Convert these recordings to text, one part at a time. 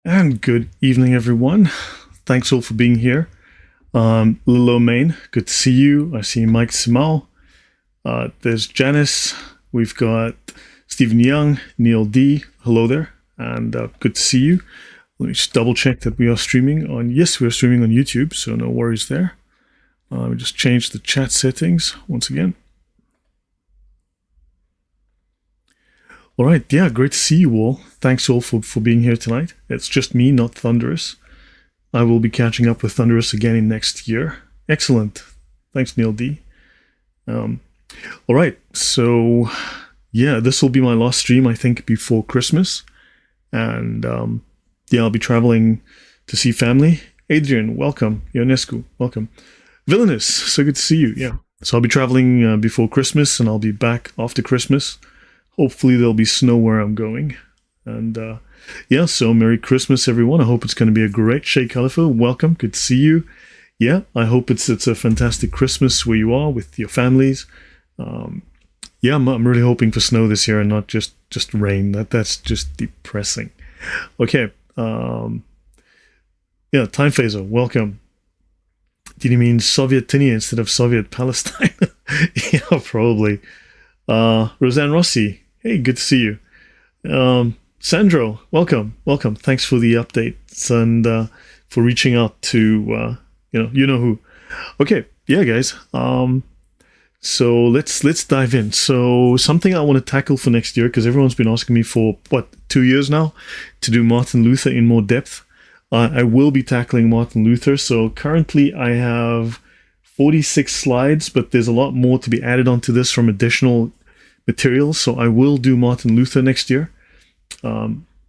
And good evening, everyone. Thanks all for being here. Lilo Main, good to see you. I see Mike Simao. There's Janice. We've got Stephen Young, Neil D. Hello there, and good to see you. Let me just double check that we are streaming on. Yes, we are streaming on YouTube, so no worries there. We just changed the chat settings once again. All right, yeah, great to see you all. Thanks all for being here tonight. It's just me, not Thunderous. I will be catching up with Thunderous again in next year. Excellent. Thanks, Neil D. All right, so yeah, this will be my last stream, I think, before Christmas. And yeah, I'll be traveling to see family. Adrian, welcome. Ionescu, welcome. Villainous, so good to see you. Yeah, so I'll be traveling before Christmas, and I'll be back after Christmas. Hopefully there'll be snow where I'm going. And yeah, so Merry Christmas, everyone. I hope it's going to be a great Shea Caliphate. Welcome. Good to see you. Yeah, I hope it's a fantastic Christmas where you are with your families. Yeah, I'm really hoping for snow this year and not just rain. That's just depressing. Okay. Yeah, Time Phaser, welcome. Did you mean Sovietinia instead of Soviet Palestine? Yeah, probably. Roseanne Rossi, hey, good to see you. Sandro, welcome. Thanks for the updates and for reaching out to you know who. Okay, yeah, guys. So let's dive in. So something I want to tackle for next year, because everyone's been asking me for 2 years now to do Martin Luther in more depth. I will be tackling Martin Luther. So currently I have 46 slides, but there's a lot more to be added onto this from additional materials. So I will do Martin Luther next year.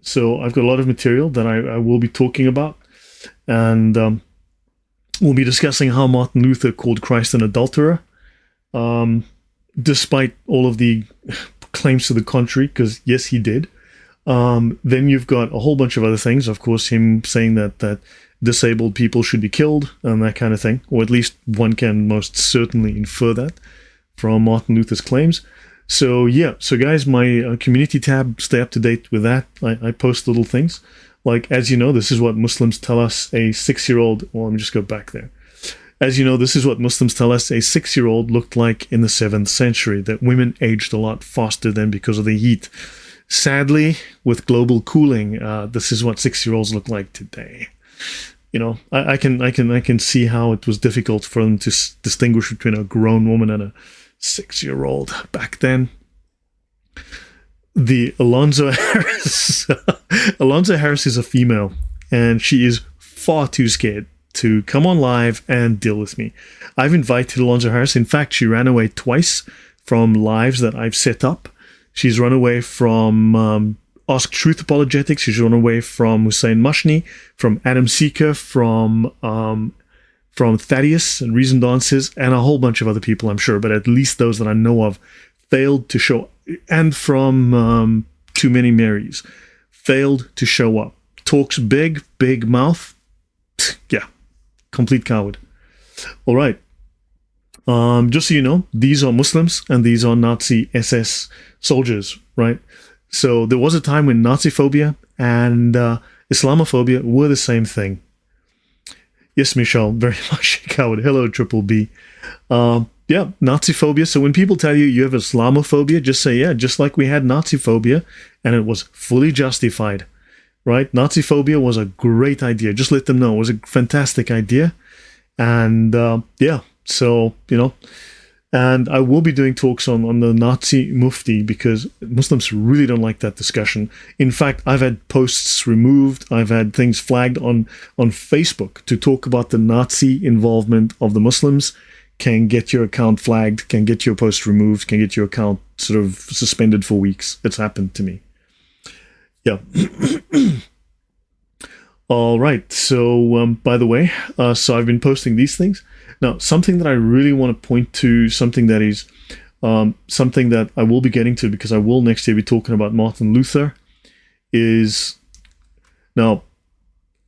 So I've got a lot of material that I will be talking about. And we'll be discussing how Martin Luther called Christ an adulterer, despite all of the claims to the contrary, because yes, he did. Then you've got a whole bunch of other things. Of course, him saying that disabled people should be killed and that kind of thing, or at least one can most certainly infer that from Martin Luther's claims. So yeah, so guys, my community tab, stay up to date with that. I post little things like, as you know, this is what Muslims tell us a 6-year-old. Well, let me just go back there. As you know, this is what Muslims tell us a 6-year-old looked like in the 7th century, that women aged a lot faster than because of the heat. Sadly, with global cooling, this is what 6-year-olds look like today. You know, I can see how it was difficult for them to distinguish between a grown woman and a 6-year-old back then. The Alonzo Harris. Alonzo Harris is a female, and she is far too scared to come on live and deal with me. I've invited Alonzo Harris. In fact, she ran away twice from lives that I've set up. She's run away from Ask Truth Apologetics. She's run away from Hussein Mashni, from Adam Seeker, from Thaddeus and Reason Dances, and a whole bunch of other people, I'm sure, but at least those that I know of failed to show, and from Too Many Marys, failed to show up. Talks big mouth. Yeah, complete coward. All right. Just so you know, these are Muslims and these are Nazi SS soldiers, right? So there was a time when Nazi phobia and Islamophobia were the same thing. Yes, Michelle, very much a coward. Hello, Triple B. Yeah, Nazi phobia. So when people tell you you have Islamophobia, just say, yeah, just like we had Nazi phobia, and it was fully justified, right? Nazi phobia was a great idea. Just let them know it was a fantastic idea. And yeah, so, you know, and I will be doing talks on the Nazi Mufti, because Muslims really don't like that discussion. In fact, I've had posts removed. I've had things flagged on Facebook to talk about the Nazi involvement of the Muslims. Can get your account flagged, can get your post removed, can get your account sort of suspended for weeks. It's happened to me. Yeah. All right. So, by the way, so I've been posting these things. Now, something that I really want to point to, something that is something that I will be getting to, because I will next year be talking about Martin Luther, is now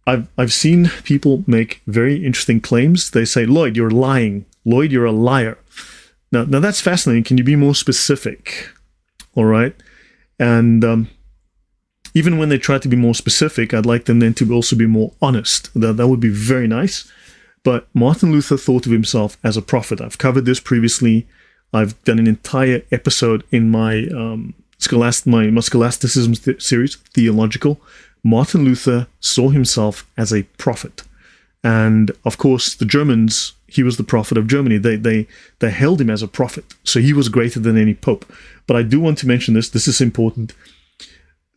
I've seen people make very interesting claims. They say, Lloyd, you're lying. Lloyd, you're a liar. Now that's fascinating. Can you be more specific? All right. And even when they try to be more specific, I'd like them then to also be more honest. That would be very nice. But Martin Luther thought of himself as a prophet. I've covered this previously. I've done an entire episode in my scholasticism series, Theological. Martin Luther saw himself as a prophet. And of course, the Germans, he was the prophet of Germany. They held him as a prophet. So he was greater than any pope. But I do want to mention this. This is important.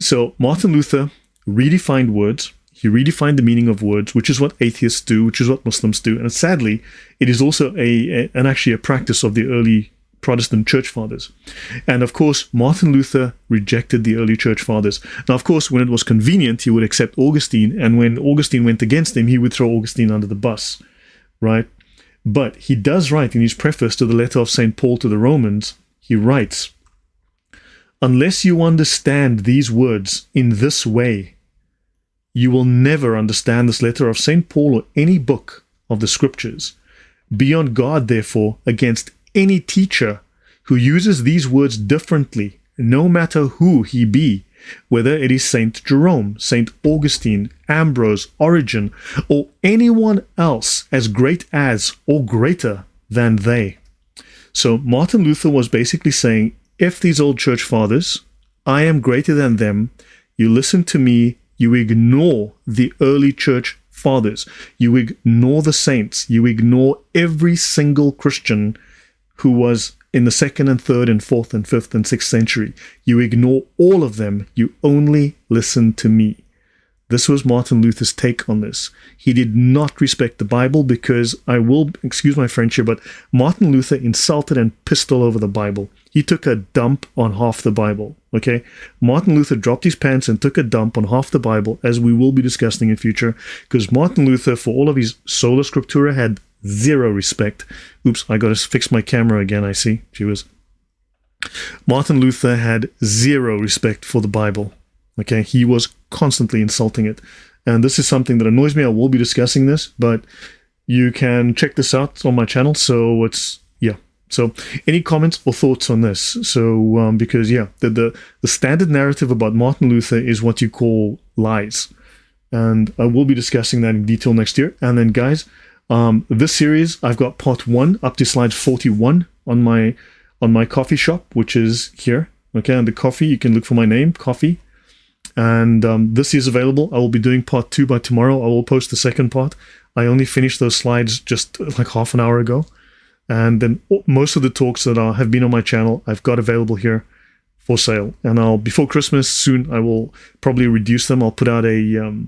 So Martin Luther redefined words. He redefined the meaning of words, which is what atheists do, which is what Muslims do. And sadly, it is also actually a practice of the early Protestant church fathers. And of course, Martin Luther rejected the early church fathers. Now, of course, when it was convenient, he would accept Augustine. And when Augustine went against him, he would throw Augustine under the bus, right? But he does write in his preface to the letter of St. Paul to the Romans, he writes, "Unless you understand these words in this way, you will never understand this letter of St. Paul or any book of the scriptures. Be on guard, therefore, against any teacher who uses these words differently, no matter who he be, whether it is St. Jerome, St. Augustine, Ambrose, Origen, or anyone else as great as or greater than they." So Martin Luther was basically saying, if these old church fathers, I am greater than them, you listen to me, you ignore the early church fathers, you ignore the saints, you ignore every single Christian who was in the 2nd and 3rd and 4th and 5th and 6th century. You ignore all of them, you only listen to me. This was Martin Luther's take on this. He did not respect the Bible because, I will excuse my French here, but Martin Luther insulted and pissed all over the Bible. He took a dump on half the Bible, okay? Martin Luther dropped his pants and took a dump on half the Bible, as we will be discussing in future, because Martin Luther, for all of his sola scriptura, had zero respect. Oops, I got to fix my camera again, I see. Martin Luther had zero respect for the Bible. Okay, he was constantly insulting it. And this is something that annoys me. I will be discussing this, but you can check this out on my channel. So So any comments or thoughts on this? So, because the standard narrative about Martin Luther is what you call lies. And I will be discussing that in detail next year. And then guys, this series, I've got part 1 up to slide 41 on my coffee shop, which is here. Okay, and the coffee, you can look for my name, Coffee. And this is available. I will be doing part 2 by tomorrow. I will post the second part. I only finished those slides just like half an hour ago. And then most of the talks that have been on my channel, I've got available here for sale. And before Christmas soon, I will probably reduce them. I'll put out a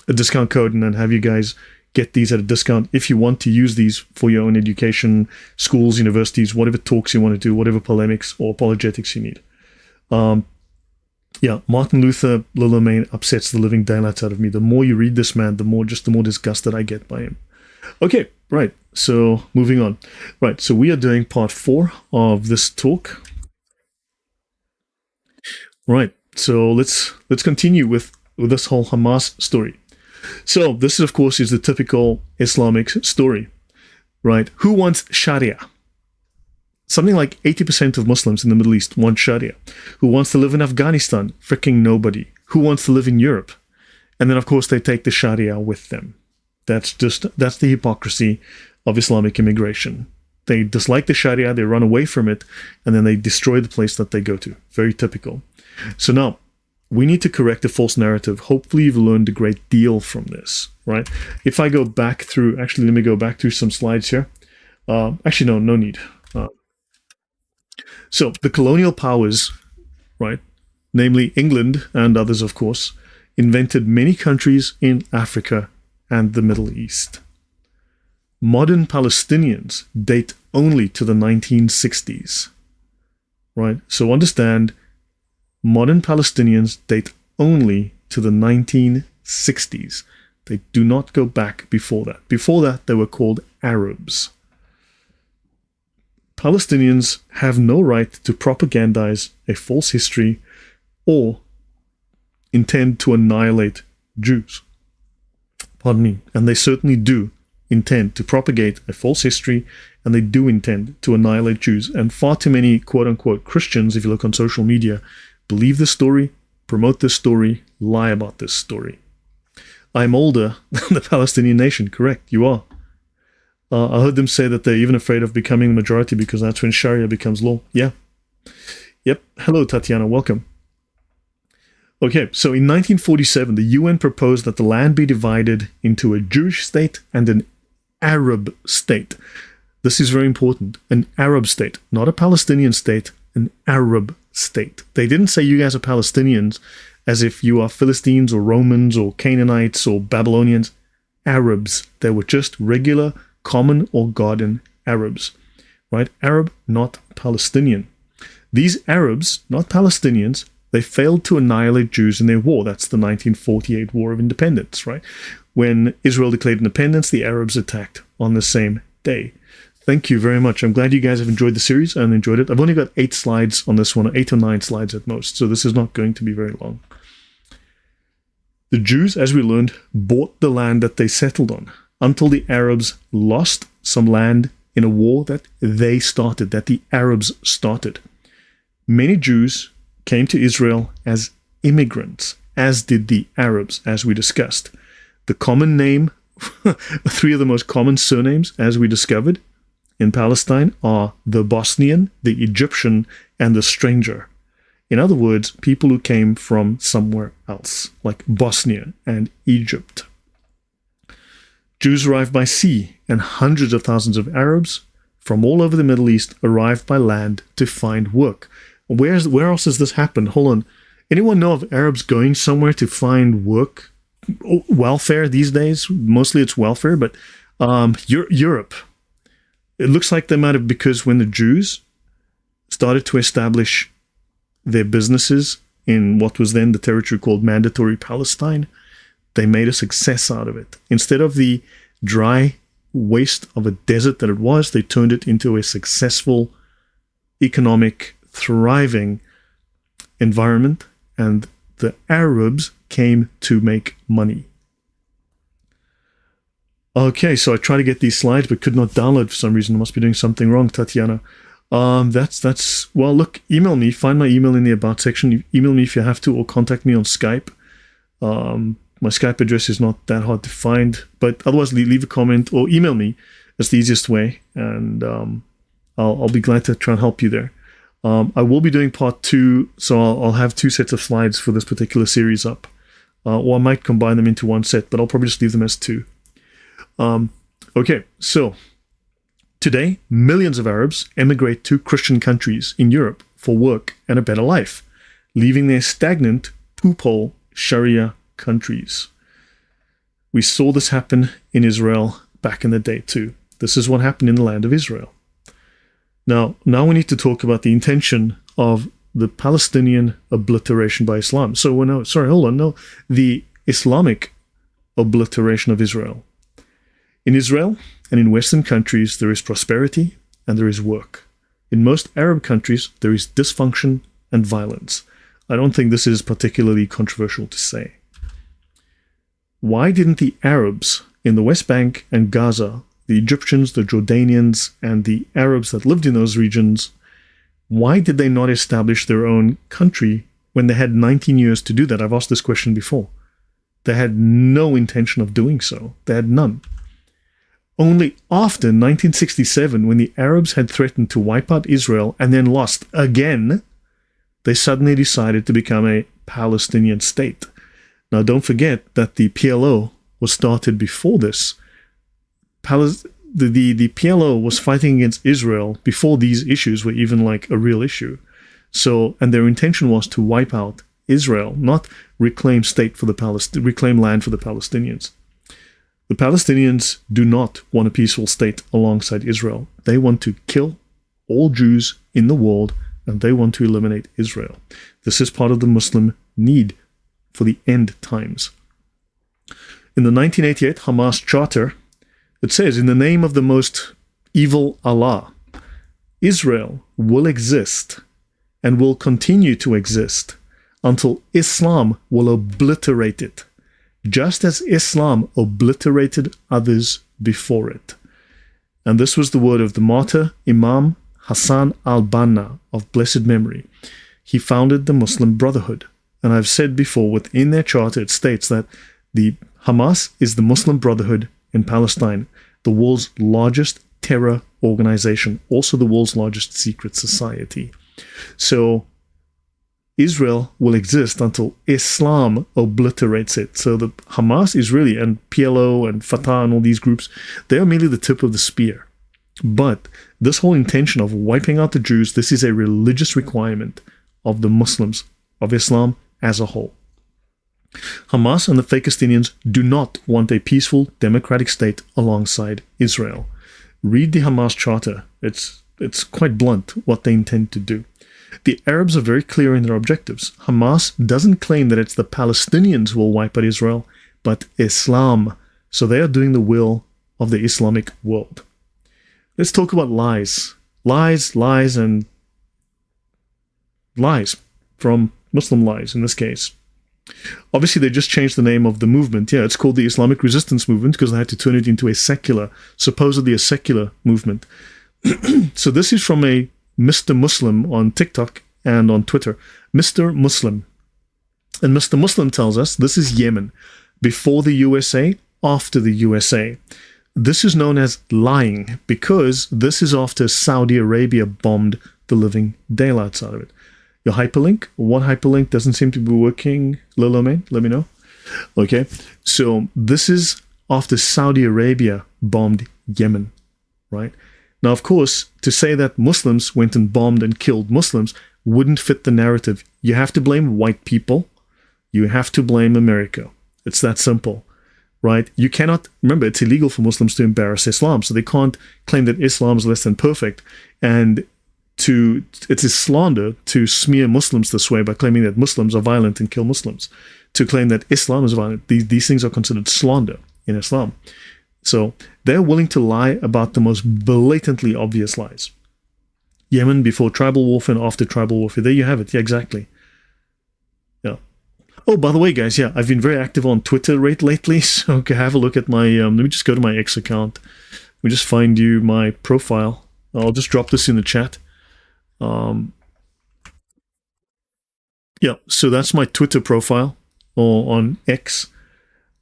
discount code and then have you guys get these at a discount if you want to use these for your own education, schools, universities, whatever talks you want to do, whatever polemics or apologetics you need. Martin Luther Lillamain upsets the living daylights out of me. The more you read this man, the more disgusted I get by him. Okay, right. So moving on. Right. So we are doing part 4 of this talk. Right. So let's continue with this whole Hamas story. So this, of course, is the typical Islamic story, right? Who wants Sharia? Something like 80% of Muslims in the Middle East want Sharia. Who wants to live in Afghanistan? Freaking nobody. Who wants to live in Europe? And then, of course, they take the Sharia with them. That's the hypocrisy of Islamic immigration. They dislike the Sharia, they run away from it, and then they destroy the place that they go to. Very typical. So now, we need to correct a false narrative. Hopefully you've learned a great deal from this, right? If I go back through, actually, let me go back through some slides here. Actually, no need. So the colonial powers, right, namely England and others, of course, invented many countries in Africa and the Middle East. Modern Palestinians date only to the 1960s, right? So understand, modern Palestinians date only to the 1960s. They do not go back before that. Before that, they were called Arabs. Palestinians have no right to propagandize a false history or intend to annihilate Jews. Pardon me. And they certainly do intend to propagate a false history, and they do intend to annihilate Jews. And far too many quote-unquote Christians, if you look on social media, believe this story, promote this story, lie about this story. I'm older than the Palestinian nation. Correct, you are. I heard them say that they're even afraid of becoming the majority because that's when Sharia becomes law. Yeah. Yep. Hello, Tatiana. Welcome. Okay, so in 1947, the UN proposed that the land be divided into a Jewish state and an Arab state. This is very important. An Arab state, not a Palestinian state, an Arab state. They didn't say you guys are Palestinians as if you are Philistines or Romans or Canaanites or Babylonians. Arabs. They were just regular, common or garden Arabs. Right? Arab, not Palestinian. These Arabs, not Palestinians, they failed to annihilate Jews in their war. That's the 1948 War of Independence, right? When Israel declared independence, the Arabs attacked on the same day. Thank you very much. I'm glad you guys have enjoyed the series and enjoyed it. I've only got 8 slides on this one, 8 or 9 slides at most, so this is not going to be very long. The Jews, as we learned, bought the land that they settled on until the Arabs lost some land in a war that they started, that the Arabs started. Many Jews came to Israel as immigrants, as did the Arabs, as we discussed. The common name, 3 of the most common surnames, as we discovered, in Palestine are the Bosnian, the Egyptian, and the stranger. In other words, people who came from somewhere else, like Bosnia and Egypt. Jews arrived by sea, and hundreds of thousands of Arabs from all over the Middle East arrived by land to find work. Where else has this happened? Hold on. Anyone know of Arabs going somewhere to find work? Welfare these days? Mostly it's welfare, but Europe. It looks like they might have, because when the Jews started to establish their businesses in what was then the territory called Mandatory Palestine, they made a success out of it. Instead of the dry waste of a desert that it was, they turned it into a successful, economic, thriving environment, and the Arabs came to make money. Okay, so I tried to get these slides but could not download for some reason. I must be doing something wrong, Tatiana. That's well, look, email me. Find my email in the About section. Email me if you have to, or contact me on Skype. My Skype address is not that hard to find, but otherwise leave a comment or email me. That's the easiest way, and I'll be glad to try and help you there. I will be doing part 2, so I'll have 2 sets of slides for this particular series up. Or I might combine them into one set, but I'll probably just leave them as 2. Okay, so today, millions of Arabs emigrate to Christian countries in Europe for work and a better life, leaving their stagnant, poophole Sharia countries. We saw this happen in Israel back in the day too. This is what happened in the land of Israel. Now we need to talk about the intention of the Palestinian obliteration by Islam. The Islamic obliteration of Israel. In Israel and in Western countries, there is prosperity and there is work. In most Arab countries, there is dysfunction and violence. I don't think this is particularly controversial to say. Why didn't the Arabs in the West Bank and Gaza, the Egyptians, the Jordanians, and the Arabs that lived in those regions, why did they not establish their own country when they had 19 years to do that? I've asked this question before. They had no intention of doing so. They had none. Only after 1967, when the Arabs had threatened to wipe out Israel and then lost again, they suddenly decided to become a Palestinian state. Now, don't forget that the PLO was started before this. The PLO was fighting against Israel before these issues were even like a real issue. So, and their intention was to wipe out Israel, not reclaim reclaim land for the Palestinians. The Palestinians do not want a peaceful state alongside Israel. They want to kill all Jews in the world, and they want to eliminate Israel. This is part of the Muslim need for the end times. In the 1988 Hamas Charter, it says, in the name of the most evil Allah, Israel will exist and will continue to exist until Islam will obliterate it, just as Islam obliterated others before it. And this was the word of the martyr Imam Hassan al-Banna of blessed memory. He founded the Muslim Brotherhood. And I've said before, within their charter, it states that the Hamas is the Muslim Brotherhood in Palestine, the world's largest terror organization, also the world's largest secret society. So Israel will exist until Islam obliterates it. So the Hamas, Israeli, and PLO and Fatah and all these groups, they are merely the tip of the spear. But this whole intention of wiping out the Jews, this is a religious requirement of the Muslims, of Islam as a whole. Hamas and the Palestinians do not want a peaceful, democratic state alongside Israel. Read the Hamas charter. It's quite blunt what they intend to do. The Arabs are very clear in their objectives. Hamas doesn't claim that it's the Palestinians who will wipe out Israel, but Islam. So they are doing the will of the Islamic world. Let's talk about lies. Lies, and lies from Muslim lies in this case. Obviously, they just changed the name of the movement. Yeah, it's called the Islamic Resistance Movement because they had to turn it into supposedly a secular movement. So this is from a Mr. Muslim on TikTok and on Twitter. Mr. Muslim. And Mr. Muslim tells us this is Yemen. Before the USA, after the USA. This is known as lying because this is after Saudi Arabia bombed the living daylights out of it. Your hyperlink? What hyperlink doesn't seem to be working? Lilo man, let me know. Okay, so this is after Saudi Arabia bombed Yemen, right? Now, of course, to say that Muslims went and bombed and killed Muslims wouldn't fit the narrative. You have to blame white people. You have to blame America. It's that simple, right? You cannot, remember, it's illegal for Muslims to embarrass Islam, so they can't claim that Islam is less than perfect. And it's a slander to smear Muslims this way by claiming that Muslims are violent and kill Muslims. To claim that Islam is violent, these things are considered slander in Islam. So they're willing to lie about the most blatantly obvious lies. Yemen before tribal warfare and after tribal warfare. There you have it. Yeah, exactly. Yeah. Oh, by the way, guys, yeah, I've been very active on Twitter lately. So have a look at my, let me just go to my X account. Let me just find you my profile. I'll just drop this in the chat. Yeah, so that's my Twitter profile or on X.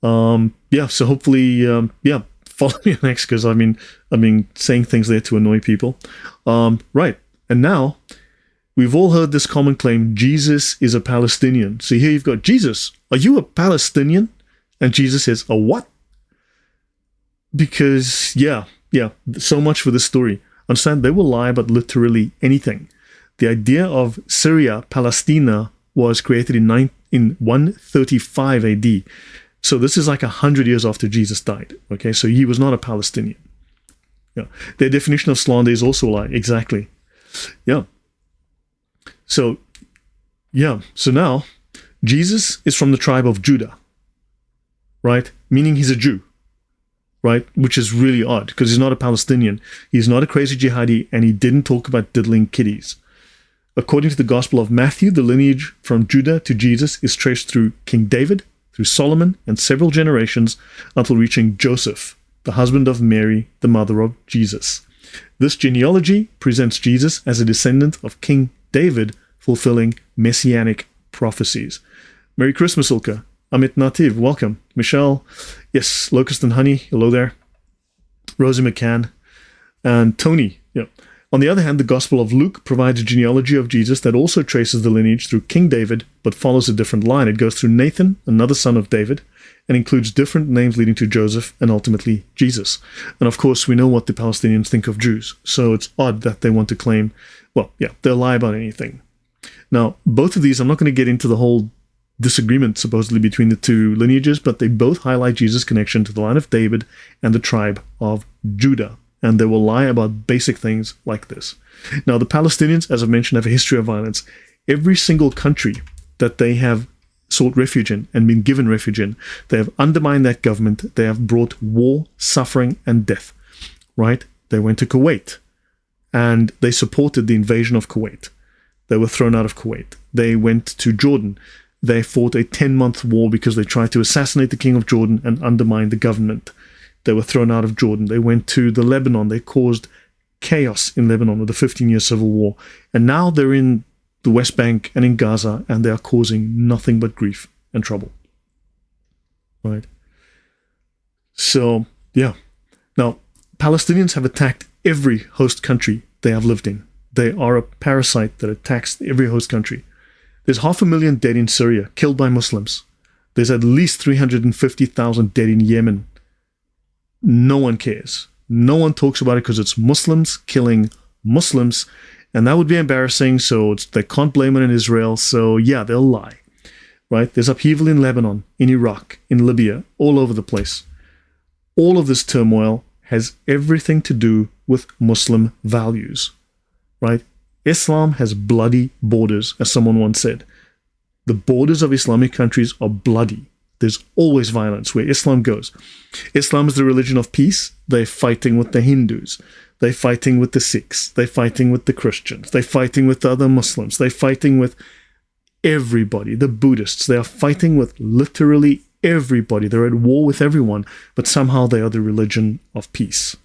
Yeah, so hopefully, yeah, follow me on X because I've been saying things there to annoy people. Right, and now we've all heard this common claim: Jesus is a Palestinian. So here you've got Jesus. Are you a Palestinian? And Jesus says, a what? Because yeah, so much for this story. Understand, they will lie about literally anything. The idea of Syria, Palestina, was created in 135 AD. So this is like 100 years after Jesus died. Okay, so he was not a Palestinian. Yeah, their definition of slander is also a lie. Exactly. Yeah. So now Jesus is from the tribe of Judah, right? Meaning he's a Jew. Right, which is really odd because he's not a Palestinian. He's not a crazy jihadi, and he didn't talk about diddling kiddies. According to the Gospel of Matthew, the lineage from Judah to Jesus is traced through King David, through Solomon, and several generations until reaching Joseph, the husband of Mary, the mother of Jesus. This genealogy presents Jesus as a descendant of King David, fulfilling messianic prophecies. Merry Christmas, Ilka. Amit Nativ, welcome. Michelle, yes, Locust and Honey, hello there. Rosie McCann, and Tony. Yeah. On the other hand, the Gospel of Luke provides a genealogy of Jesus that also traces the lineage through King David, but follows a different line. It goes through Nathan, another son of David, and includes different names leading to Joseph and ultimately Jesus. And of course, we know what the Palestinians think of Jews, so it's odd that they want to claim, well, yeah, they'll lie about anything. Now, both of these, I'm not going to get into the whole disagreement supposedly between the two lineages, but they both highlight Jesus' connection to the line of David and the tribe of Judah, and they will lie about basic things like this. Now, the Palestinians, as I've mentioned, have a history of violence. Every single country that they have sought refuge in and been given refuge in, they have undermined that government. They have brought war, suffering, and death, right? They went to Kuwait, and they supported the invasion of Kuwait. They were thrown out of Kuwait. They went to Jordan. They fought a 10-month war because they tried to assassinate the king of Jordan and undermine the government. They were thrown out of Jordan. They went to the Lebanon. They caused chaos in Lebanon with the 15-year civil war. And now they're in the West Bank and in Gaza, and they are causing nothing but grief and trouble. Right? So, yeah. Now, Palestinians have attacked every host country they have lived in. They are a parasite that attacks every host country. There's 500,000 dead in Syria, killed by Muslims. There's at least 350,000 dead in Yemen. No one cares. No one talks about it because it's Muslims killing Muslims, and that would be embarrassing, so they can't blame it on Israel, so yeah, they'll lie. Right? There's upheaval in Lebanon, in Iraq, in Libya, all over the place. All of this turmoil has everything to do with Muslim values. Right? Islam has bloody borders, as someone once said. The borders of Islamic countries are bloody. There's always violence where Islam goes. Islam is the religion of peace. They're fighting with the Hindus. They're fighting with the Sikhs. They're fighting with the Christians. They're fighting with the other Muslims. They're fighting with everybody. The Buddhists. They are fighting with literally everybody. They're at war with everyone, but somehow they are the religion of peace.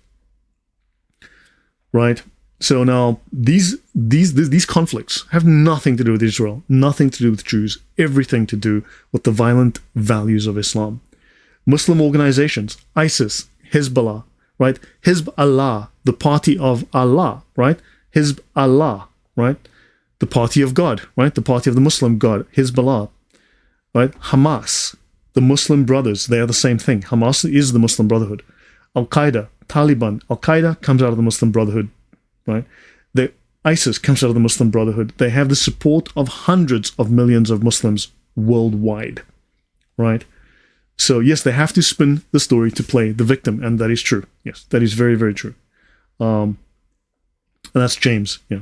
Right? So now these conflicts have nothing to do with Israel, nothing to do with Jews, everything to do with the violent values of Islam. Muslim organizations, ISIS, Hezbollah, right? Hizb Allah, the party of Allah, right? Hizb Allah, right? The party of God, right? The party of the Muslim God, Hezbollah, right? Hamas, the Muslim Brothers, they are the same thing. Hamas is the Muslim Brotherhood. Al-Qaeda, Taliban, Al-Qaeda comes out of the Muslim Brotherhood. Right? The ISIS comes out of the Muslim Brotherhood. They have the support of hundreds of millions of Muslims worldwide. Right? So yes, they have to spin the story to play the victim, and that is true. Yes, that is very, very true. And that's James. Yeah.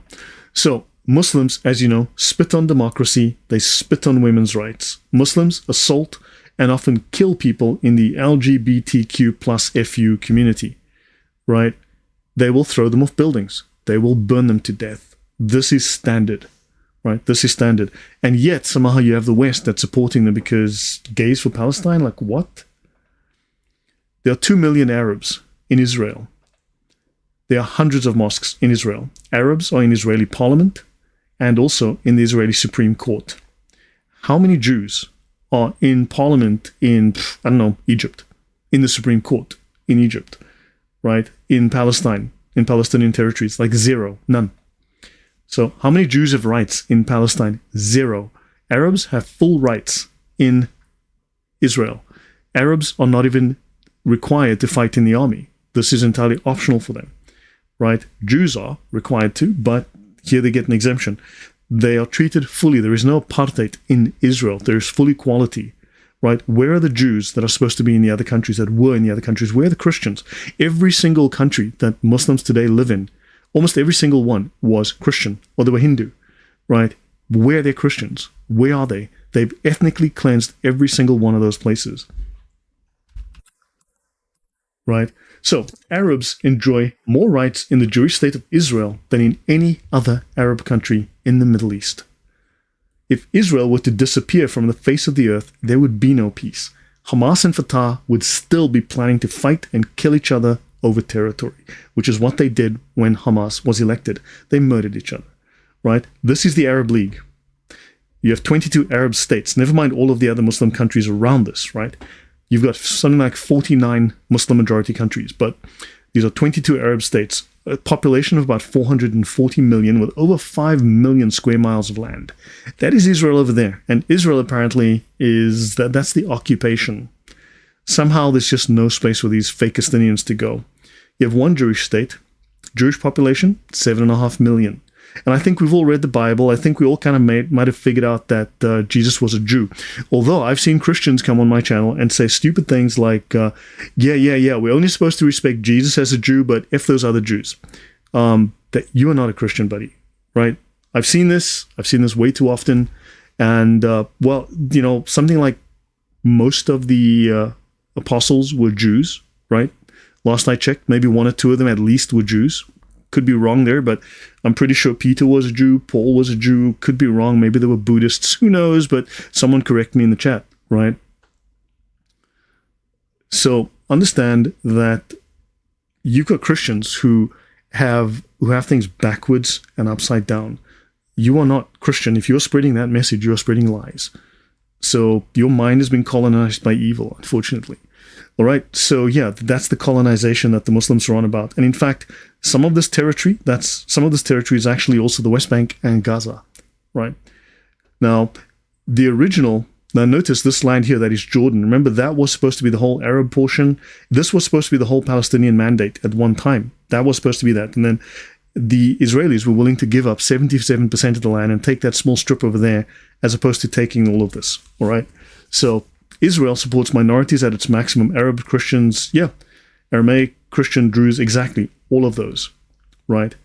So Muslims, as you know, spit on democracy. They spit on women's rights. Muslims assault and often kill people in the LGBTQ plus FU community. Right? They will throw them off buildings. They will burn them to death. This is standard, right? This is standard. And yet, somehow you have the West that's supporting them because gays for Palestine? Like, what? There are 2 million Arabs in Israel. There are hundreds of mosques in Israel. Arabs are in Israeli parliament and also in the Israeli Supreme Court. How many Jews are in parliament in, I don't know, Egypt? In the Supreme Court in Egypt, right? In Palestine. In Palestinian territories, like zero, none. So how many Jews have rights in Palestine? Zero. Arabs have full rights in Israel. Arabs are not even required to fight in the army. This is entirely optional for them, right? Jews are required to, but here they get an exemption. They are treated fully. There is no apartheid in Israel. There is full equality. Right? Where are the Jews that are supposed to be in the other countries, that were in the other countries? Where are the Christians? Every single country that Muslims today live in, almost every single one was Christian, or they were Hindu, right? Where are their Christians? Where are they? They've ethnically cleansed every single one of those places. Right? So, Arabs enjoy more rights in the Jewish state of Israel than in any other Arab country in the Middle East. If Israel were to disappear from the face of the earth, there would be no peace. Hamas and Fatah would still be planning to fight and kill each other over territory, which is what they did when Hamas was elected. They murdered each other, right? This is the Arab League. You have 22 Arab states, never mind all of the other Muslim countries around this, right? You've got something like 49 Muslim majority countries, but these are 22 Arab states, a population of about 440 million with over 5 million square miles of land. That is Israel over there. And Israel apparently is, that's the occupation. Somehow there's just no space for these fake Palestinians to go. You have one Jewish state, Jewish population, 7.5 million. And I think we've all read the Bible. I think we all kind of might have figured out that Jesus was a Jew. Although I've seen Christians come on my channel and say stupid things like, we're only supposed to respect Jesus as a Jew, but F those other Jews. That you are not a Christian, buddy, right? I've seen this way too often. And, something like most of the apostles were Jews, right? Last I checked, maybe one or two of them at least were Jews. Could be wrong there, but I'm pretty sure Peter was a Jew, Paul was a Jew, could be wrong, maybe they were Buddhists, who knows, but someone correct me in the chat, right? So understand that you've got Christians who have things backwards and upside down. you are not Christian. If you're spreading that message, you're spreading lies. So your mind has been colonized by evil, unfortunately. All right. So yeah, that's the colonization that the Muslims are on about. And in fact, some of this territory is actually also the West Bank and Gaza. Right. Now, now notice this land here, that is Jordan. Remember, that was supposed to be the whole Arab portion. This was supposed to be the whole Palestinian mandate at one time. That was supposed to be that. And then the Israelis were willing to give up 77% of the land and take that small strip over there, as opposed to taking all of this. All right. So Israel supports minorities at its maximum. Arab Christians, yeah. Aramaic, Christian, Druze, exactly. All of those. Right.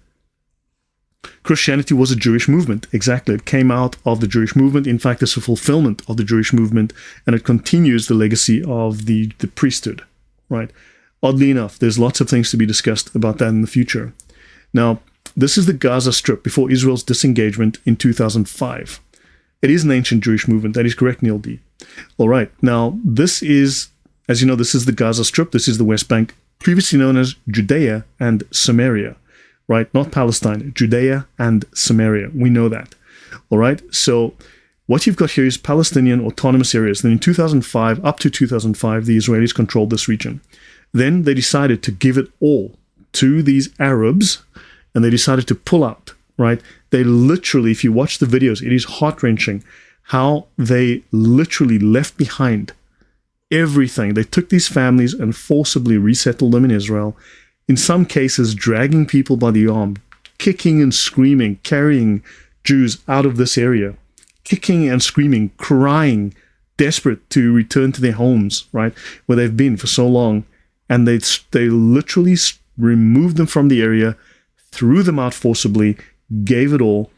Christianity was a Jewish movement. Exactly. It came out of the Jewish movement. In fact, it's a fulfillment of the Jewish movement, and it continues the legacy of the priesthood. Right. Oddly enough, there's lots of things to be discussed about that in the future. Now, this is the Gaza Strip before Israel's disengagement in 2005. It is an ancient Jewish movement. That is correct, Neil D. All right. Now, this is, as you know, this is the Gaza Strip. This is the West Bank, previously known as Judea and Samaria. Right? Not Palestine, Judea and Samaria. We know that. All right. So what you've got here is Palestinian autonomous areas. Then in 2005, up to 2005, the Israelis controlled this region. Then they decided to give it all to these Arabs, and they decided to pull out. Right? They literally, if you watch the videos, it is heart-wrenching how they literally left behind everything. They took these families and forcibly resettled them in Israel. In some cases, dragging people by the arm, kicking and screaming, carrying Jews out of this area, kicking and screaming, crying, desperate to return to their homes, right, where they've been for so long. And they literally removed them from the area, threw them out forcibly, gave it all.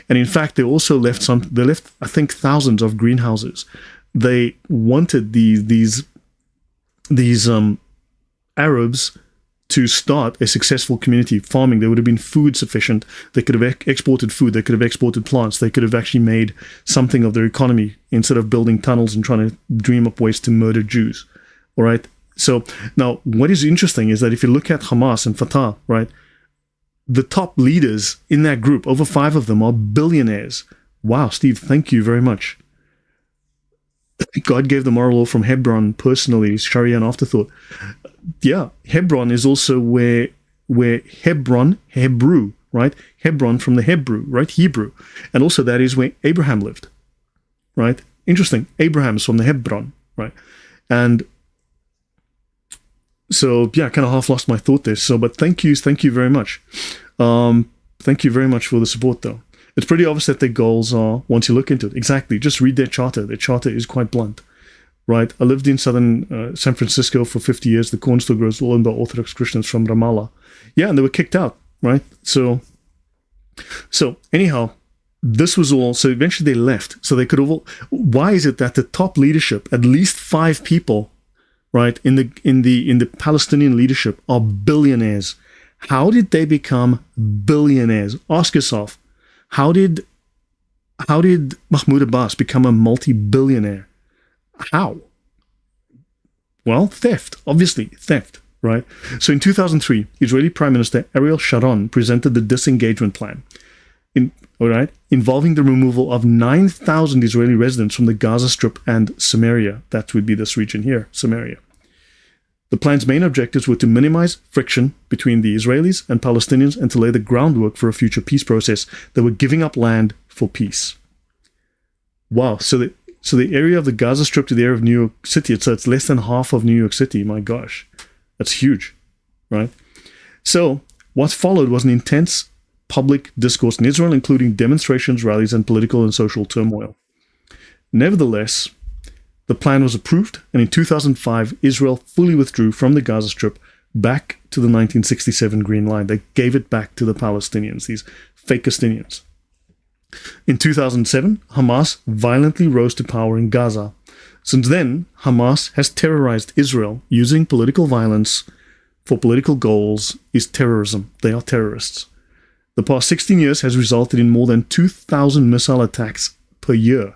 And in fact, they also left I think, thousands of greenhouses. They wanted these Arabs to start a successful community farming. There would have been food sufficient. They could have exported food. They could have exported plants. They could have actually made something of their economy instead of building tunnels and trying to dream up ways to murder Jews. All right. So now what is interesting is that if you look at Hamas and Fatah, right, the top leaders in that group, over 5 of them are billionaires. Wow, Steve, thank you very much. God gave the moral law from Hebron personally, Sharia and afterthought. Yeah, Hebron is also where Hebron, Hebrew, right? Hebron from the Hebrew, right? Hebrew. And also that is where Abraham lived, right? Interesting. Abraham's from the Hebron, right? And so, yeah, I kind of half lost my thought there. So, but thank you very much. Thank you very much for the support, though. It's pretty obvious that their goals are, once you look into it, exactly, just read their charter. Their charter is quite blunt. Right, I lived in southern San Francisco for 50 years. The corn still grows, all owned by Orthodox Christians from Ramallah. Yeah, and they were kicked out, right? So anyhow, this was all. So eventually they left. So they could have all. Why is it that the top leadership, at least 5 people, right, in the Palestinian leadership, are billionaires? How did they become billionaires? Ask yourself, how did Mahmoud Abbas become a multi-billionaire? How? Well, theft. Obviously, theft, right? So in 2003, Israeli Prime Minister Ariel Sharon presented the disengagement plan, involving the removal of 9,000 Israeli residents from the Gaza Strip and Samaria. That would be this region here, Samaria. The plan's main objectives were to minimize friction between the Israelis and Palestinians and to lay the groundwork for a future peace process. They were giving up land for peace. Wow. So the area of the Gaza Strip to the area of New York City, so it's less than half of New York City. My gosh, that's huge, right? So what followed was an intense public discourse in Israel, including demonstrations, rallies, and political and social turmoil. Nevertheless, the plan was approved, and in 2005, Israel fully withdrew from the Gaza Strip back to the 1967 Green Line. They gave it back to the Palestinians, these fake Palestinians. In 2007, Hamas violently rose to power in Gaza. Since then, Hamas has terrorized Israel using political violence for political goals is terrorism. They are terrorists. The past 16 years has resulted in more than 2,000 missile attacks per year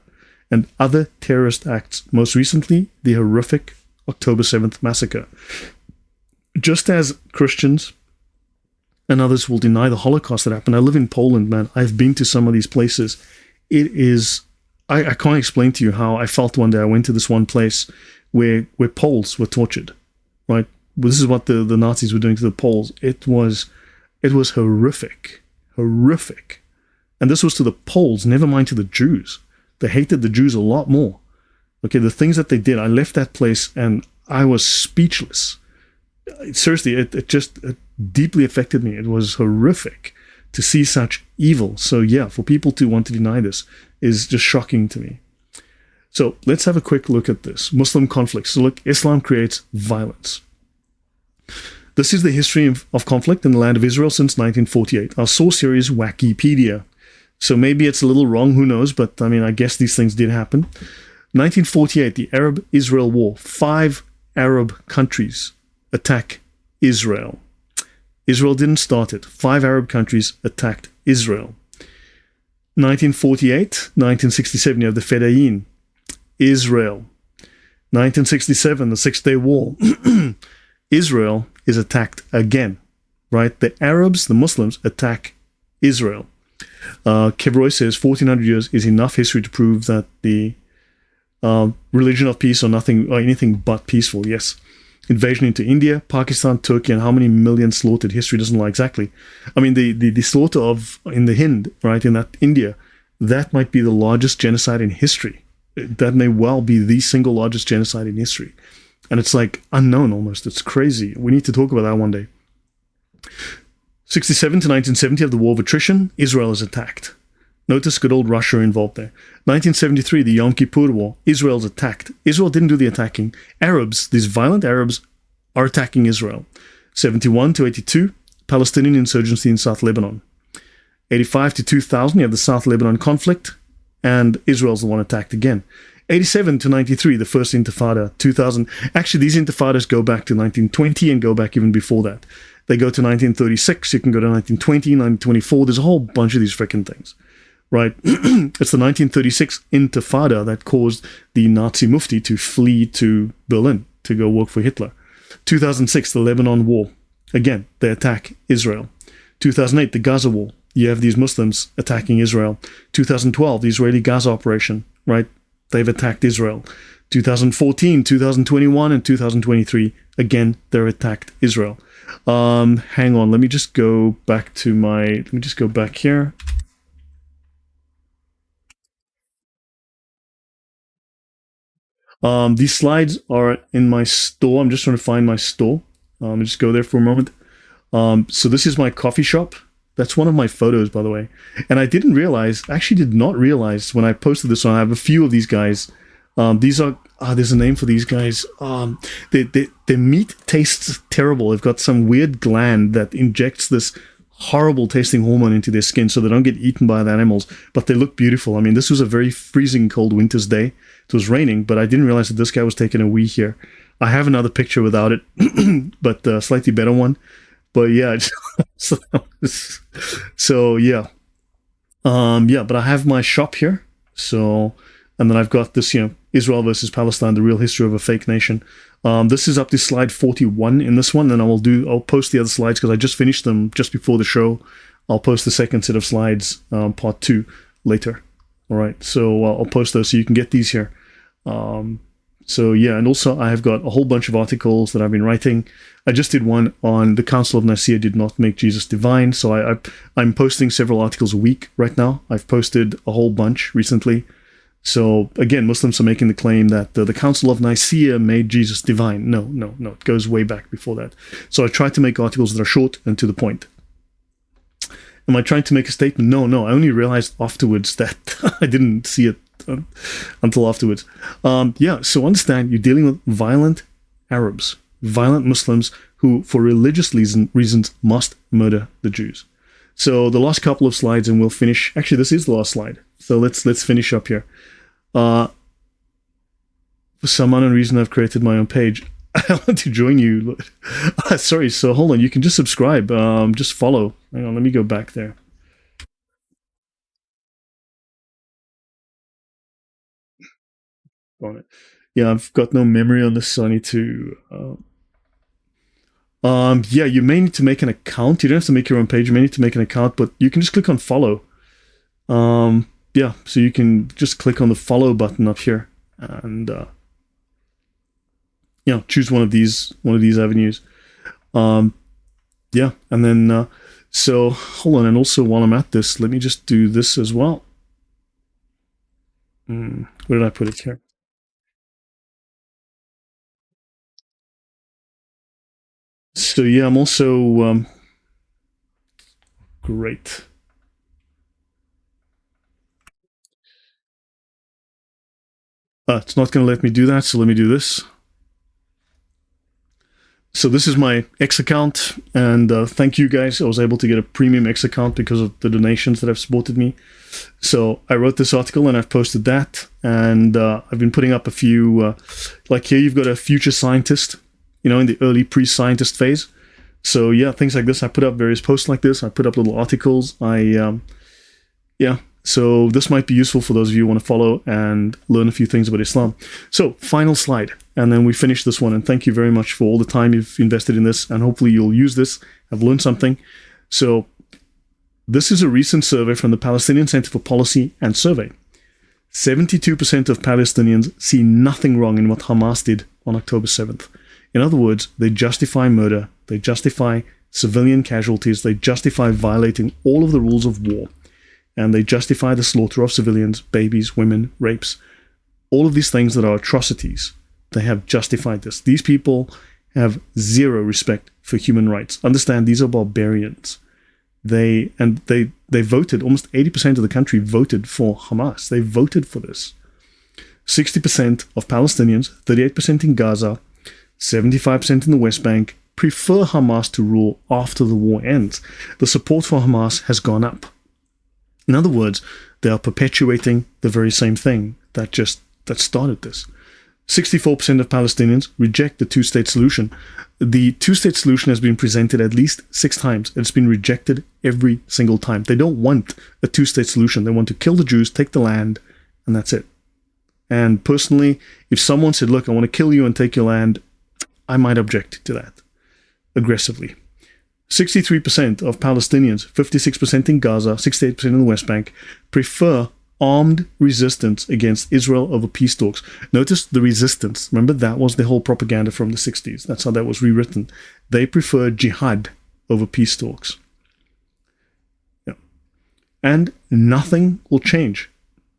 and other terrorist acts, most recently the horrific October 7th massacre. Just as Christians and others will deny the Holocaust that happened. I live in Poland, man. I've been to some of these places. It is, I can't explain to you how I felt one day. I went to this one place where Poles were tortured, right? This is what the Nazis were doing to the Poles. It was horrific, horrific. And this was to the Poles, never mind to the Jews. They hated the Jews a lot more. Okay, the things that they did, I left that place and I was speechless. Seriously, it just deeply affected me. It was horrific to see such evil. So yeah, for people to want to deny this is just shocking to me. So let's have a quick look at this. Muslim conflicts. So look, Islam creates violence. This is the history of conflict in the land of Israel since 1948. Our source here is Wikipedia. So maybe it's a little wrong, who knows, but I mean, I guess these things did happen. 1948, the Arab-Israel War. 5 Arab countries attack Israel. Israel didn't start it. 5 Arab countries attacked Israel. 1948, 1967, you have the Fedayeen, Israel. 1967, the Six-Day War. Israel is attacked again, right? The Arabs, the Muslims, attack Israel. Kevroy says 1400 years is enough history to prove that the religion of peace or nothing or anything but peaceful. Yes. Invasion into India, Pakistan, Turkey, and how many millions slaughtered? History doesn't lie exactly. I mean, the slaughter of in the Hind, right, in that India, that might be the largest genocide in history. That may well be the single largest genocide in history. And it's like unknown almost. It's crazy. We need to talk about that one day. 67 to 1970 of the War of Attrition, Israel is attacked. Notice good old Russia involved there. 1973, the Yom Kippur War, Israel's attacked. Israel didn't do the attacking. Arabs, these violent Arabs, are attacking Israel. 71 to 82, Palestinian insurgency in South Lebanon. 85 to 2000, you have the South Lebanon conflict, and Israel's the one attacked again. 87 to 93, the first Intifada. 2000, actually these Intifadas go back to 1920 and go back even before that. They go to 1936, you can go to 1920, 1924, there's a whole bunch of these freaking things. Right, it's the 1936 Intifada that caused the Nazi Mufti to flee to Berlin to go work for Hitler. 2006, the Lebanon War. Again, they attack Israel. 2008, the Gaza War. You have these Muslims attacking Israel. 2012, the Israeli-Gaza operation. Right, they've attacked Israel. 2014, 2021, and 2023, again, they're attacked Israel. Hang on, let me just go back to let me just go back here. These slides are in my store. I'm just trying to find my store. Just go there for a moment. So this is my coffee shop. That's one of my photos, by the way. And I didn't realize, actually did not realize when I posted this on, I have a few of these guys. These are, there's a name for these guys. Their meat tastes terrible. They've got some weird gland that injects this horrible tasting hormone into their skin so they don't get eaten by the animals, but they look beautiful. I mean, this was a very freezing cold winter's day. It was raining, but I didn't realize that this guy was taking a wee here. I have another picture without it, but a slightly better one. But yeah, so yeah. Yeah, but I have my shop here. So, and then I've got this, Israel versus Palestine, the real history of a fake nation. This is up to slide 41 in this one, and I'll post the other slides because I just finished them just before the show. I'll post the second set of slides, part 2, later. All right, so I'll post those so you can get these here. So yeah, and also I have got a whole bunch of articles that I've been writing. I just did one on the Council of Nicaea did not make Jesus divine, so I'm posting several articles a week right now. I've posted a whole bunch recently. So again, Muslims are making the claim that the Council of Nicaea made Jesus divine. No, it goes way back before that. So I try to make articles that are short and to the point. Am I trying to make a statement? No, I only realized afterwards that I didn't see it until afterwards. Yeah, so understand you're dealing with violent Arabs, violent Muslims who, for religious reasons, must murder the Jews. So the last couple of slides and we'll finish. Actually, this is the last slide. So let's finish up here. For some unknown reason, I've created my own page. I want to join you. Sorry, so hold on. You can just subscribe. Just follow. Hang on, let me go back there. On it. Yeah, I've got no memory on this, so I need to... Yeah, you may need to make an account. You don't have to make your own page. You may need to make an account, but you can just click on follow. Yeah, so you can just click on the follow button up here and choose one of these avenues. Yeah, and then so hold on, and also while I'm at this, let me just do this as well. Where did I put it here? So yeah, I'm also great. It's not going to let me do that, so let me do this. So this is my X account, and thank you guys. I was able to get a premium X account because of the donations that have supported me. So I wrote this article and I've posted that, and I've been putting up a few, like here you've got a future scientist, in the early pre-scientist phase. So yeah, things like this. I put up various posts like this. I put up little articles. So this might be useful for those of you who want to follow and learn a few things about Islam. So final slide, and then we finish this one. And thank you very much for all the time you've invested in this, and hopefully you'll use this, have learned something. So this is a recent survey from the Palestinian Center for Policy and Survey. 72% of Palestinians see nothing wrong in what Hamas did on October 7th. In other words, they justify murder, they justify civilian casualties, they justify violating all of the rules of war, and they justify the slaughter of civilians, babies, women, rapes, all of these things that are atrocities. They have justified this. These people have zero respect for human rights. Understand, these are barbarians. They voted, almost 80% of the country voted for Hamas. They voted for this. 60% of Palestinians, 38% in Gaza, 75% in the West Bank, prefer Hamas to rule after the war ends. The support for Hamas has gone up. In other words, they are perpetuating the very same thing that started this. 64% of Palestinians reject the two-state solution. The two-state solution has been presented at least 6 times. It's been rejected every single time. They don't want a two-state solution. They want to kill the Jews, take the land, and that's it. And personally, if someone said, look, I want to kill you and take your land, I might object to that aggressively. 63% of Palestinians, 56% in Gaza, 68% in the West Bank, prefer armed resistance against Israel over peace talks. Notice the resistance. Remember, that was the whole propaganda from the 60s. That's how that was rewritten. They prefer jihad over peace talks. Yeah. And nothing will change.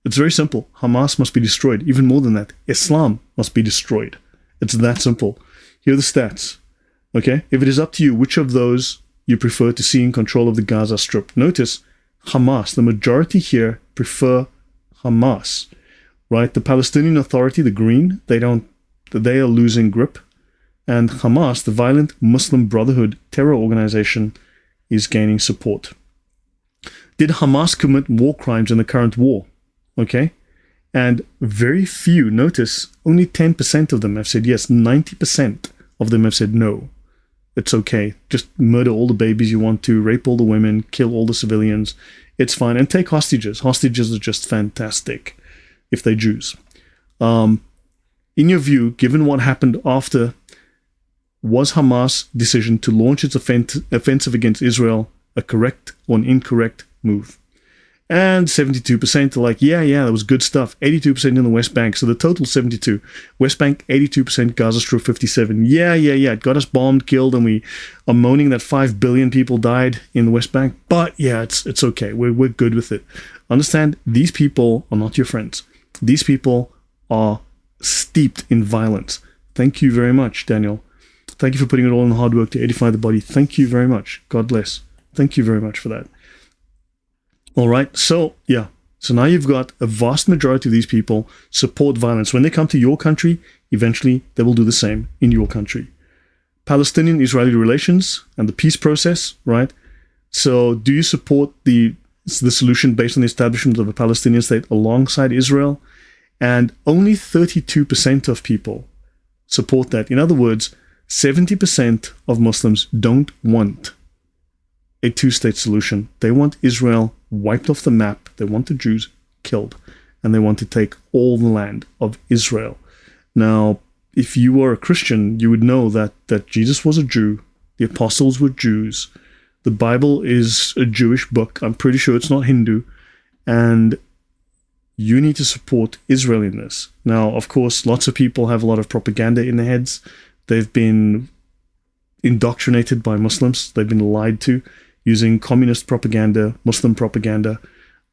It's very simple. Hamas must be destroyed. Even more than that, Islam must be destroyed. It's that simple. Here are the stats. Okay, if it is up to you, which of those you prefer to see in control of the Gaza Strip? Notice Hamas, the majority here prefer Hamas, right? The Palestinian Authority, the Green, they are losing grip. And Hamas, the violent Muslim Brotherhood terror organization, is gaining support. Did Hamas commit war crimes in the current war? Okay, and very few, notice, only 10% of them have said yes, 90% of them have said no. It's okay. Just murder all the babies you want to, rape all the women, kill all the civilians. It's fine. And take hostages. Hostages are just fantastic if they're Jews. In your view, given what happened after, was Hamas' decision to launch its offensive against Israel a correct or an incorrect move? And 72% are like, yeah, that was good stuff. 82% in the West Bank. So the total 72. West Bank, 82%. Gaza Strip, 57. Yeah. It got us bombed, killed, and we are moaning that 5 billion people died in the West Bank. But yeah, it's okay. We're good with it. Understand, these people are not your friends. These people are steeped in violence. Thank you very much, Daniel. Thank you for putting it all in the hard work to edify the body. Thank you very much. God bless. Thank you very much for that. All right, so yeah. So now you've got a vast majority of these people support violence. When they come to your country, eventually they will do the same in your country. Palestinian-Israeli relations and the peace process, right? So do you support the solution based on the establishment of a Palestinian state alongside Israel? And only 32% of people support that. In other words, 70% of Muslims don't want a two-state solution. They want Israel wiped off the map. They want the Jews killed. And they want to take all the land of Israel. Now, if you were a Christian, you would know that Jesus was a Jew The apostles were Jews. The Bible is a Jewish book. I'm pretty sure it's not Hindu. And you need to support Israel in this. Now, of course, lots of people have a lot of propaganda in their heads. They've been indoctrinated by Muslims. They've been lied to using communist propaganda, Muslim propaganda.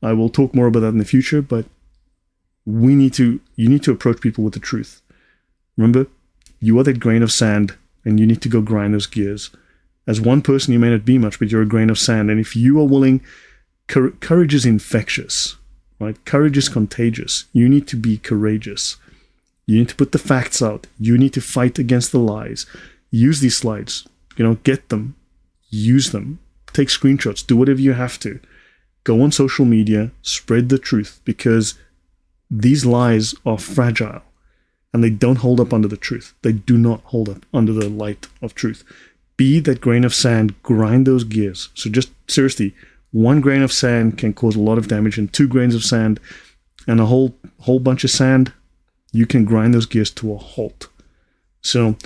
I will talk more about that in the future, but you need to approach people with the truth. Remember, you are that grain of sand, and you need to go grind those gears. As one person, you may not be much, but you're a grain of sand. And if you are willing, courage is infectious, right? Courage is contagious. You need to be courageous. You need to put the facts out. You need to fight against the lies. Use these slides. Get them. Use them. Take screenshots. Do whatever you have to. Go on social media. Spread the truth, because these lies are fragile and they don't hold up under the truth. They do not hold up under the light of truth. Be that grain of sand. Grind those gears. So just seriously, one grain of sand can cause a lot of damage, and 2 grains of sand and a whole bunch of sand, you can grind those gears to a halt. So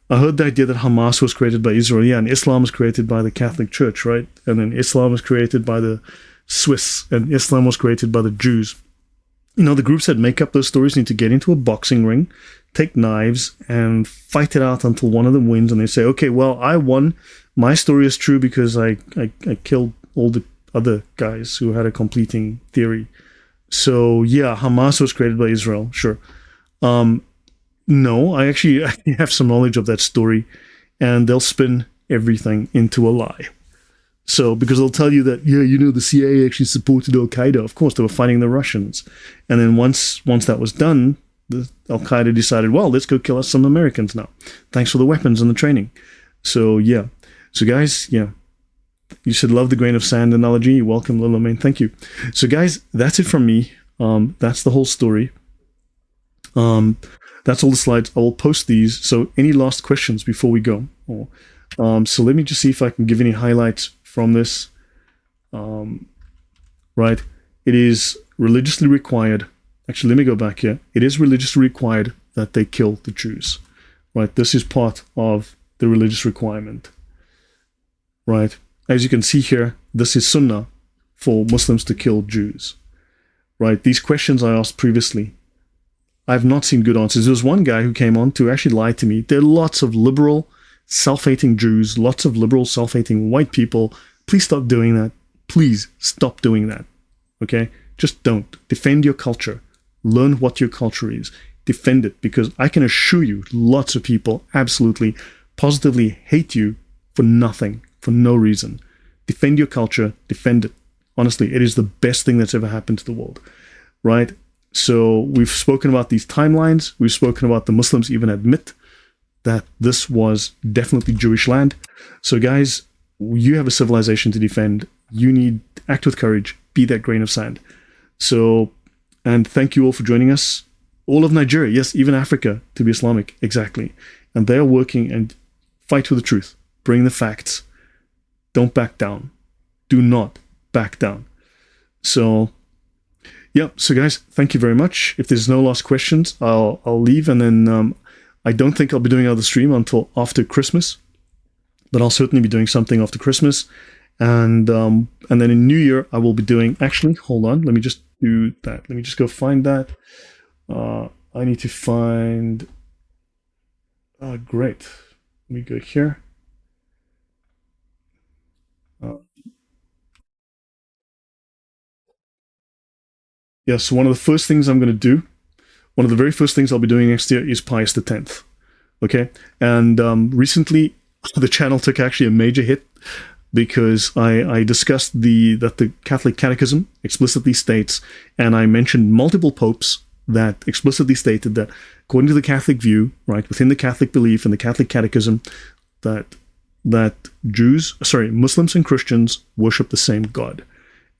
I heard the idea that Hamas was created by Israel, and Islam was created by the Catholic Church, right? And then Islam was created by the Swiss, and Islam was created by the Jews. The groups that make up those stories need to get into a boxing ring, take knives, and fight it out until one of them wins, and they say, okay, well, I won. My story is true because I killed all the other guys who had a completing theory. So, yeah, Hamas was created by Israel, sure. No, I actually have some knowledge of that story, and they'll spin everything into a lie. So, because they'll tell you that, the CIA actually supported Al-Qaeda. Of course, they were fighting the Russians. And then once that was done, Al-Qaeda decided, well, let's go kill us some Americans now. Thanks for the weapons and the training. So, yeah. So, guys, yeah. You should love the grain of sand analogy. You're welcome, Lil Main. Thank you. So, guys, that's it from me. That's the whole story. That's all the slides. I will post these. So, any last questions before we go? So, let me just see if I can give any highlights from this. Right. It is religiously required. Actually, let me go back here. It is religiously required that they kill the Jews. Right. This is part of the religious requirement. Right. As you can see here, this is sunnah for Muslims to kill Jews. Right. These questions I asked previously, I've not seen good answers. There was one guy who came on to actually lie to me. There are lots of liberal, self-hating Jews, lots of liberal, self-hating white people. Please stop doing that. Please stop doing that. Okay? Just don't. Defend your culture. Learn what your culture is. Defend it, because I can assure you lots of people absolutely, positively hate you for nothing, for no reason. Defend your culture. Defend it. Honestly, it is the best thing that's ever happened to the world. Right? So we've spoken about these timelines. We've spoken about the Muslims even admit that this was definitely Jewish land. So guys, you have a civilization to defend. You need to act with courage. Be that grain of sand. So, and thank you all for joining us. All of Nigeria, yes, even Africa, to be Islamic, exactly. And they are working, and fight for the truth. Bring the facts. Don't back down. Do not back down. So, yeah. So guys, thank you very much. If there's no last questions, I'll leave, and then I don't think I'll be doing another stream until after Christmas, but I'll certainly be doing something after Christmas, and then in New Year I will be doing. Actually, hold on. Let me just do that. Let me just go find that. I need to find. Great. Let me go here. Yeah. So one of the first things I'm going to do. One of the very first things I'll be doing next year is Pius X. Okay? And recently, the channel took actually a major hit because I discussed that the Catholic Catechism explicitly states, and I mentioned multiple popes that explicitly stated that, according to the Catholic view, right, within the Catholic belief and the Catholic Catechism, that Muslims and Christians worship the same God.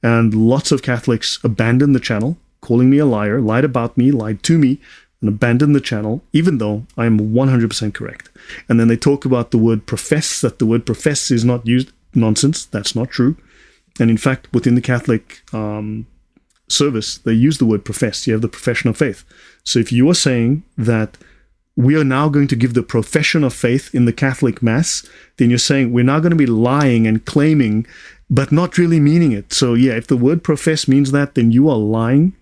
And lots of Catholics abandoned the channel, calling me a liar, lied about me, lied to me, and abandoned the channel, even though I am 100% correct. And then they talk about the word profess, that the word profess is not used. Nonsense. That's not true. And in fact, within the Catholic service, they use the word profess. You have the profession of faith. So if you are saying that we are now going to give the profession of faith in the Catholic Mass, then you're saying we're now going to be lying and claiming, but not really meaning it. So yeah, if the word profess means that, then you are lying.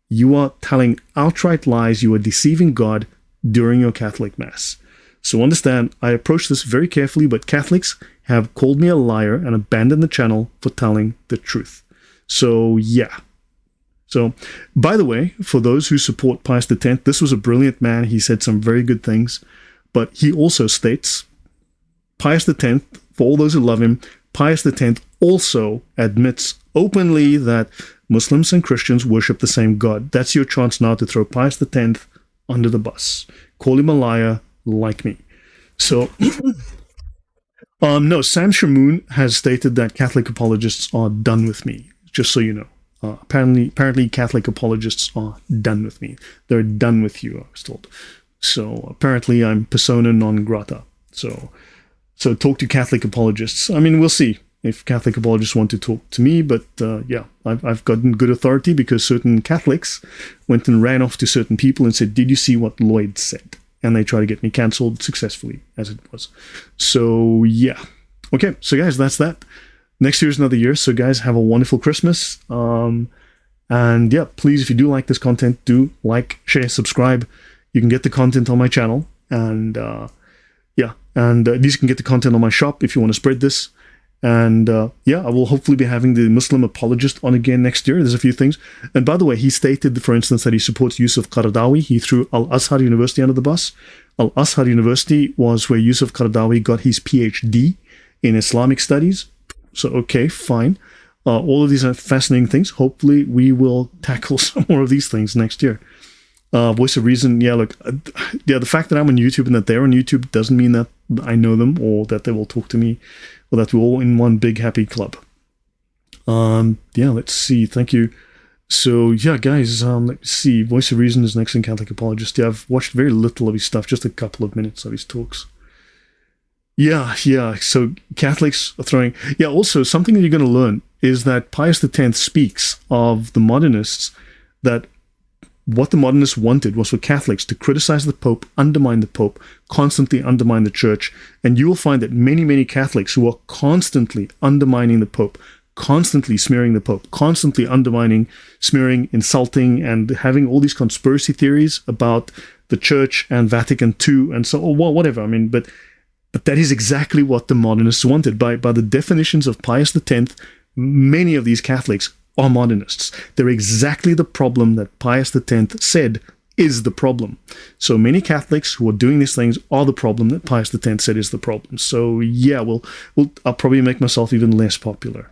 You are telling outright lies. You are deceiving God during your Catholic Mass. So understand, I approach this very carefully, but Catholics have called me a liar and abandoned the channel for telling the truth. So yeah. So, by the way, for those who support Pius X, this was a brilliant man. He said some very good things. But he also states, Pius X, for all those who love him, Pius X also admits openly that Muslims and Christians worship the same God. That's your chance now to throw Pius X under the bus. Call him a liar like me. So, no, Sam Shamoon has stated that Catholic apologists are done with me, just so you know. Apparently Catholic apologists are done with me. They're done with you, I was told. So apparently I'm persona non grata. So talk to Catholic apologists. I mean, we'll see if Catholic apologists want to talk to me, but yeah, I've gotten good authority because certain Catholics went and ran off to certain people and said, did you see what Lloyd said? And they tried to get me cancelled successfully, as it was. So yeah. Okay, so guys, that's that. Next year is another year, so guys, have a wonderful Christmas. And yeah, please, if you do like this content, do like, share, subscribe. You can get the content on my channel. And yeah, and these can get the content on my shop if you want to spread this. And yeah, I will hopefully be having the Muslim apologist on again next year. There's a few things. And by the way, he stated, for instance, that he supports Yusuf Qaradawi. He threw Al-Azhar University under the bus. Al-Azhar University was where Yusuf Qaradawi got his PhD in Islamic studies. So, okay, fine. All of these are fascinating things. Hopefully, we will tackle some more of these things next year. Voice of Reason, yeah, look, yeah, the fact that I'm on YouTube and that they're on YouTube doesn't mean that I know them or that they will talk to me or that we're all in one big happy club. Yeah, let's see. Thank you. So, yeah, guys, let's see. Voice of Reason is an excellent Catholic apologist. Yeah, I've watched very little of his stuff, just a couple of minutes of his talks. Yeah. So Catholics are throwing... Yeah, also, something that you're going to learn is that Pius X speaks of the modernists, that what the modernists wanted was for Catholics to criticize the Pope, undermine the Pope, constantly undermine the Church. And you will find that many, many Catholics who are constantly undermining the Pope, constantly smearing the Pope, constantly undermining, smearing, insulting, and having all these conspiracy theories about the Church and Vatican II and so on, whatever. I mean, but that is exactly what the modernists wanted. By the definitions of Pius X, many of these Catholics are modernists. They're exactly the problem that Pius X said is the problem. So many Catholics who are doing these things are the problem that Pius X said is the problem. So yeah, I'll probably make myself even less popular.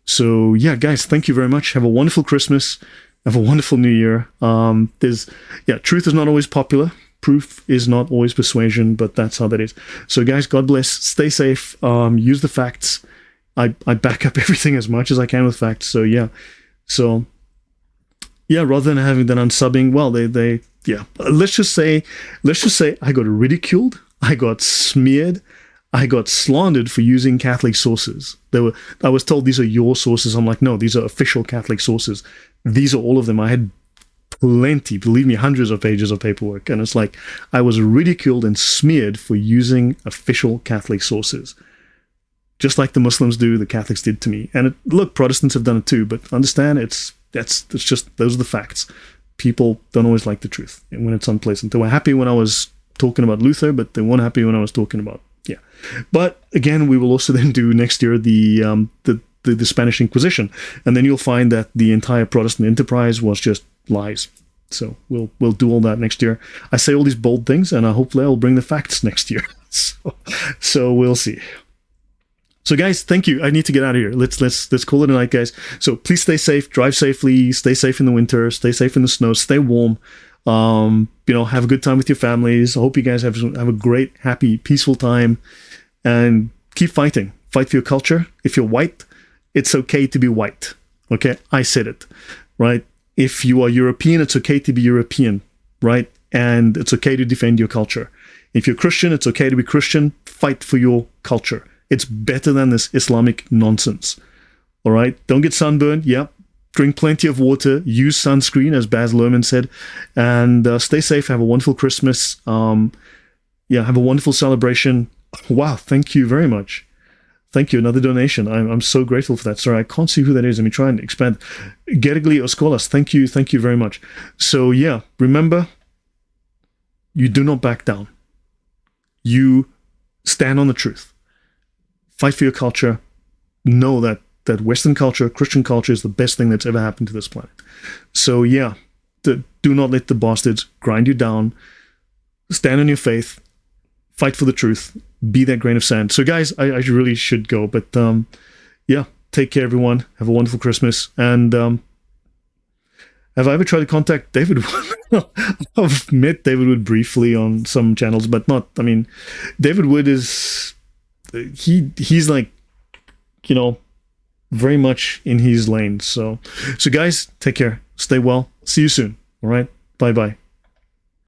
So yeah, guys, thank you very much. Have a wonderful Christmas. Have a wonderful New Year. Truth is not always popular. Proof is not always persuasion, but that's how that is. So guys, God bless. Stay safe. Use the facts. I back up everything as much as I can with facts. So yeah. Rather than having that unsubbing, well, let's just say I got ridiculed, I got smeared, I got slandered for using Catholic sources. I was told these are your sources. I'm like, no, these are official Catholic sources. These are all of them. I had plenty, believe me, hundreds of pages of paperwork. And it's like, I was ridiculed and smeared for using official Catholic sources. Just like the Muslims do, the Catholics did to me. And look, Protestants have done it too, but understand it's just, those are the facts. People don't always like the truth when it's unpleasant. They were happy when I was talking about Luther, but they weren't happy when I was talking about, yeah. But again, we will also then do next year the Spanish Inquisition. And then you'll find that the entire Protestant enterprise was just lies. So we'll do all that next year. I say all these bold things, and hopefully I'll bring the facts next year. So we'll see. So guys, thank you. I need to get out of here. Let's call it a night, guys. So please stay safe, drive safely, stay safe in the winter, stay safe in the snow, stay warm. Have a good time with your families. I hope you guys have a great, happy, peaceful time, and keep fighting. Fight for your culture. If you're white, it's okay to be white. Okay, I said it, right? If you are European, it's okay to be European, right? And it's okay to defend your culture. If you're Christian, it's okay to be Christian. Fight for your culture. It's better than this Islamic nonsense. All right? Don't get sunburned. Yeah. drink plenty of water, use sunscreen, as Baz Luhrmann said, and stay safe. Have a wonderful Christmas. Have a wonderful celebration. Wow, thank you very much. Thank you. Another donation. I'm so grateful for that. Sorry, I can't see who that is. Let me try and expand. Genetically Oskolas, thank you very much. So yeah, remember, you do not back down. You stand on the truth. Fight for your culture. Know that Western culture, Christian culture, is the best thing that's ever happened to this planet. So yeah, do not let the bastards grind you down. Stand on your faith. Fight for the truth. Be that grain of sand. So guys, I really should go, but yeah, take care everyone. Have a wonderful Christmas. And have I ever tried to contact David Wood? I've met David Wood briefly on some channels, but not, I mean, David Wood is, he's like, you know, very much in his lane. So guys, take care. Stay well. See you soon. All right. Bye-bye.